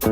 Hello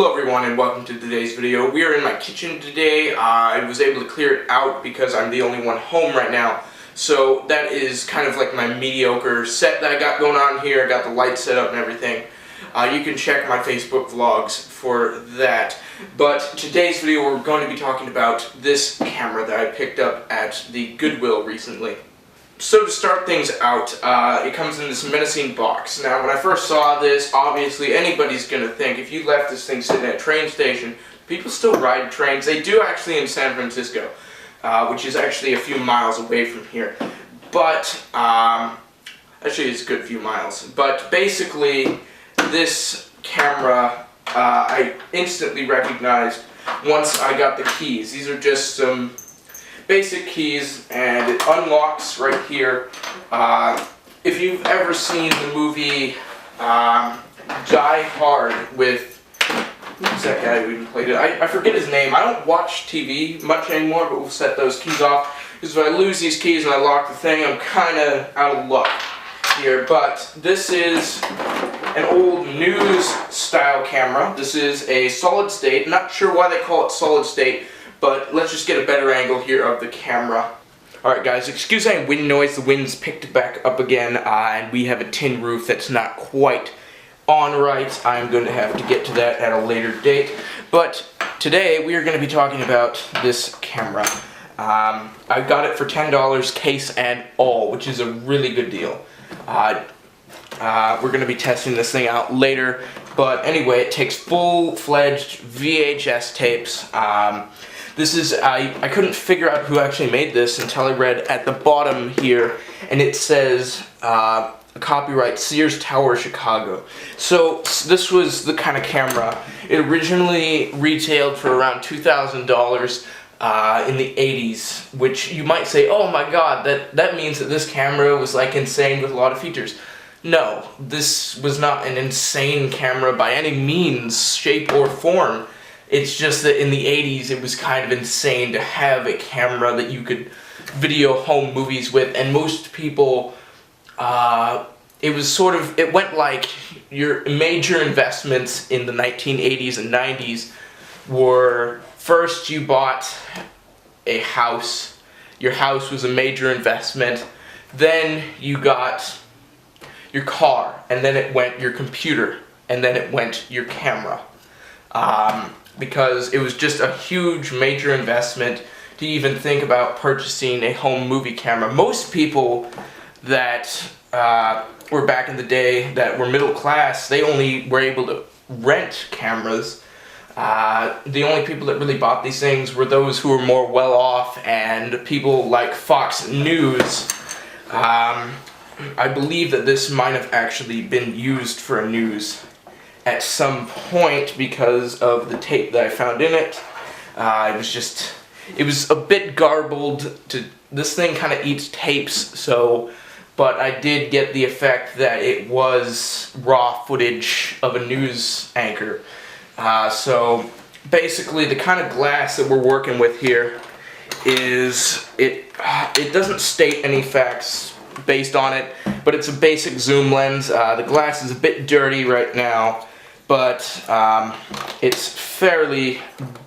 everyone and welcome to today's video. We are in my kitchen today. I was able to clear it out because I'm the only one home right now. So that is kind of like my mediocre set that I got going on here. I got the lights set up and everything. You can check my Facebook vlogs for that. But today's video we're going to be talking about this camera that I picked up at the Goodwill recently. So to start things out, it comes in this menacing box. Now when I first saw this, obviously anybody's going to think if you left this thing sitting at a train station, people still ride trains. They do actually in San Francisco, which is actually a few miles away from here. But, actually it's a good few miles. But basically, this camera I instantly recognized once I got the keys. These are just some basic keys, and it unlocks right here. If you've ever seen the movie Die Hard with, who's that guy who even played it? I forget his name. I don't watch TV much anymore, but we'll set those keys off, because if I lose these keys and I lock the thing, I'm kind of out of luck here. But this is an old news style camera. This is a solid state. Not sure why they call it solid state, but let's just get a better angle here of the camera. Alright guys, excuse any wind noise, the wind's picked back up again, and we have a tin roof that's not quite on right. I'm going to have to get to that at a later date. But today we are going to be talking about this camera. I got it for $10 case and all, which is a really good deal. We're going to be testing this thing out later, but anyway, it takes full-fledged VHS tapes. This is, I couldn't figure out who actually made this until I read at the bottom here, and it says copyright Sears Tower, Chicago. So this was the kind of camera. It originally retailed for around $2,000 in the 80s, which you might say, oh my god, that means that this camera was like insane with a lot of features. No, this was not an insane camera by any means, shape, or form. It's just that in the 80s it was kind of insane to have a camera that you could video home movies with, and most people, it went like your major investments in the 1980s and 90s were, first you bought a house, your house was a major investment, then you got your car, and then it went your computer, and then it went your camera. Because it was just a huge major investment to even think about purchasing a home movie camera. Most people that were back in the day that were middle class, they only were able to rent cameras. The only people that really bought these things were those who were more well off, and people like Fox News. I believe that this might have actually been used for a news at some point because of the tape that I found in it. It was a bit garbled. This thing kind of eats tapes, but I did get the effect that it was raw footage of a news anchor. So basically the kind of glass that we're working with here is, it doesn't state any facts based on it, but it's a basic zoom lens. The glass is a bit dirty right now, but it's fairly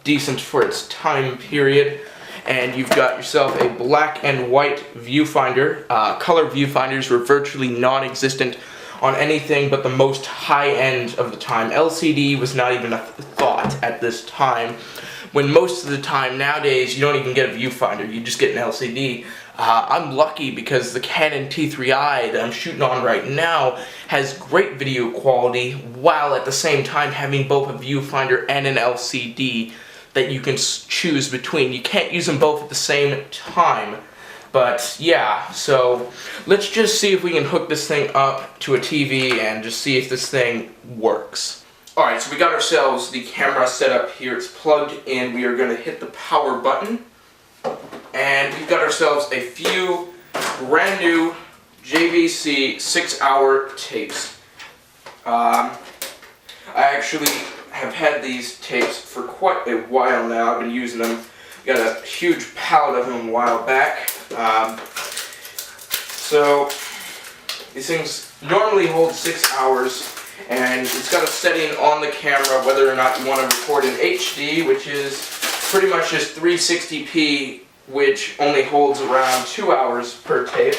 decent for its time period. And you've got yourself a black and white viewfinder. Color viewfinders were virtually non-existent on anything but the most high-end of the time. LCD was not even a thought at this time, when most of the time nowadays you don't even get a viewfinder, you just get an LCD. I'm lucky because the Canon T3i that I'm shooting on right now has great video quality, while at the same time having both a viewfinder and an LCD that you can choose between. You can't use them both at the same time. But yeah, so let's just see if we can hook this thing up to a TV and just see if this thing works. Alright, so we got ourselves the camera set up here. It's plugged in. We are going to hit the power button. And we've got ourselves a few brand new JVC 6-hour tapes. I actually have had these tapes for quite a while now. I've been using them. Got a huge pallet of them a while back. So these things normally hold 6 hours, and it's got a setting on the camera whether or not you want to record in HD, which is pretty much just 360p, which only holds around 2 hours per tape,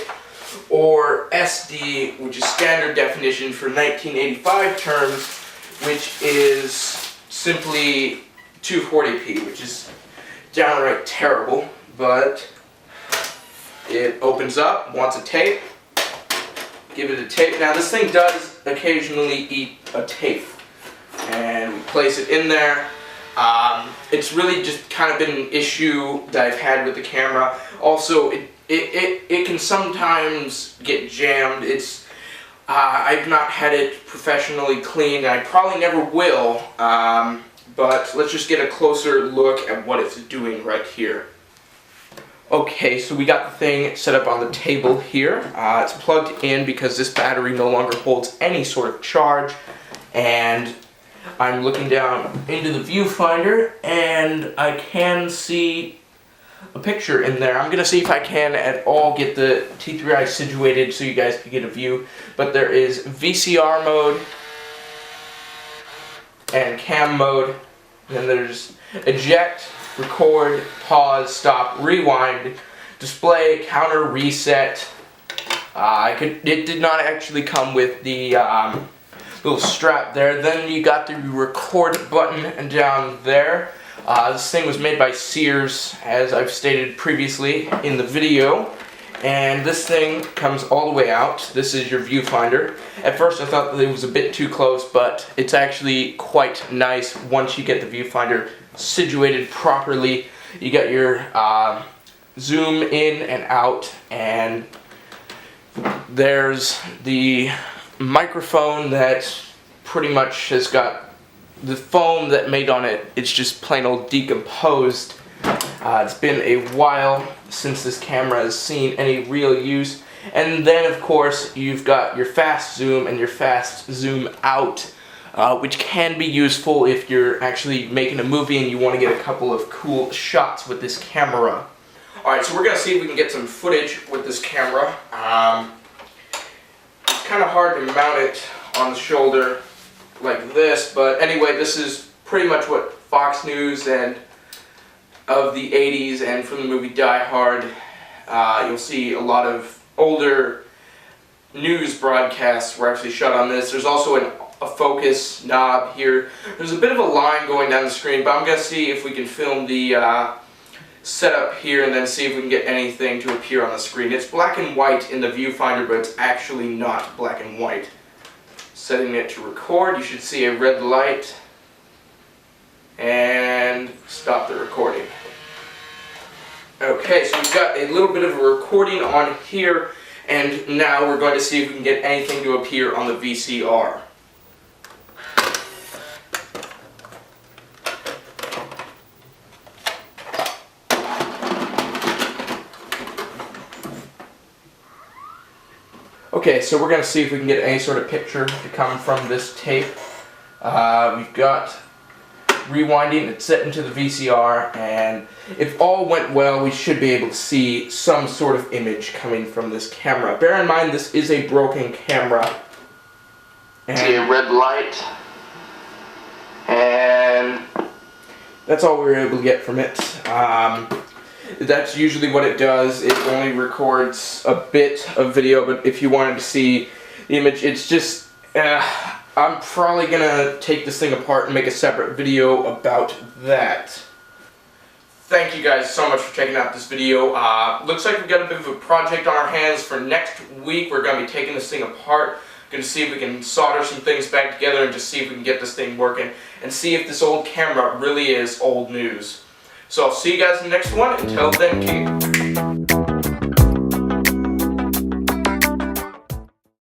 or SD, which is standard definition for 1985 terms, which is simply 240p, which is downright terrible, but it opens up, wants a tape, give it a tape. Now this thing does occasionally eat a tape, and we place it in there. It's really just kind of been an issue that I've had with the camera. Also, it can sometimes get jammed. I've not had it professionally cleaned, and I probably never will, but let's just get a closer look at what it's doing right here. Okay, so we got the thing set up on the table here. It's plugged in because this battery no longer holds any sort of charge, and I'm looking down into the viewfinder and I can see a picture in there. I'm going to see if I can at all get the T3i situated so you guys can get a view, but there is VCR mode and cam mode, then there's eject, record, pause, stop, rewind, display, counter, reset. It did not actually come with the little strap there. Then you got the record button down there. This thing was made by Sears, as I've stated previously in the video. And this thing comes all the way out. This is your viewfinder. At first I thought that it was a bit too close, but it's actually quite nice once you get the viewfinder situated properly. You got your zoom in and out, and there's the microphone that pretty much has got the foam that made on it. It's just plain old decomposed. It's been a while since this camera has seen any real use. And then of course you've got your fast zoom and your fast zoom out, which can be useful if you're actually making a movie and you want to get a couple of cool shots with this camera. Alright, so we're going to see if we can get some footage with this camera. It's kind of hard to mount it on the shoulder like this, but anyway, this is pretty much what Fox News and of the 80s and from the movie Die Hard. You'll see a lot of older news broadcasts were actually shot on this. There's also a focus knob here. There's a bit of a line going down the screen, but I'm going to see if we can film the setup here and then see if we can get anything to appear on the screen. It's black and white in the viewfinder, but it's actually not black and white. Setting it to record, you should see a red light, and stop the recording. Okay, so we've got a little bit of a recording on here, and now we're going to see if we can get anything to appear on the VCR. Okay, so we're going to see if we can get any sort of picture to come from this tape. We've got rewinding, it's set into the VCR, and if all went well, we should be able to see some sort of image coming from this camera. Bear in mind, this is a broken camera. And see a red light, and that's all we were able to get from it. That's usually what it does. It only records a bit of video, but if you wanted to see the image, it's just, I'm probably gonna take this thing apart and make a separate video about that. Thank you guys so much for checking out this video. Looks like we've got a bit of a project on our hands for next week. We're gonna be taking this thing apart, gonna see if we can solder some things back together and just see if we can get this thing working and see if this old camera really is old news. So I'll see you guys in the next one. Until then, keep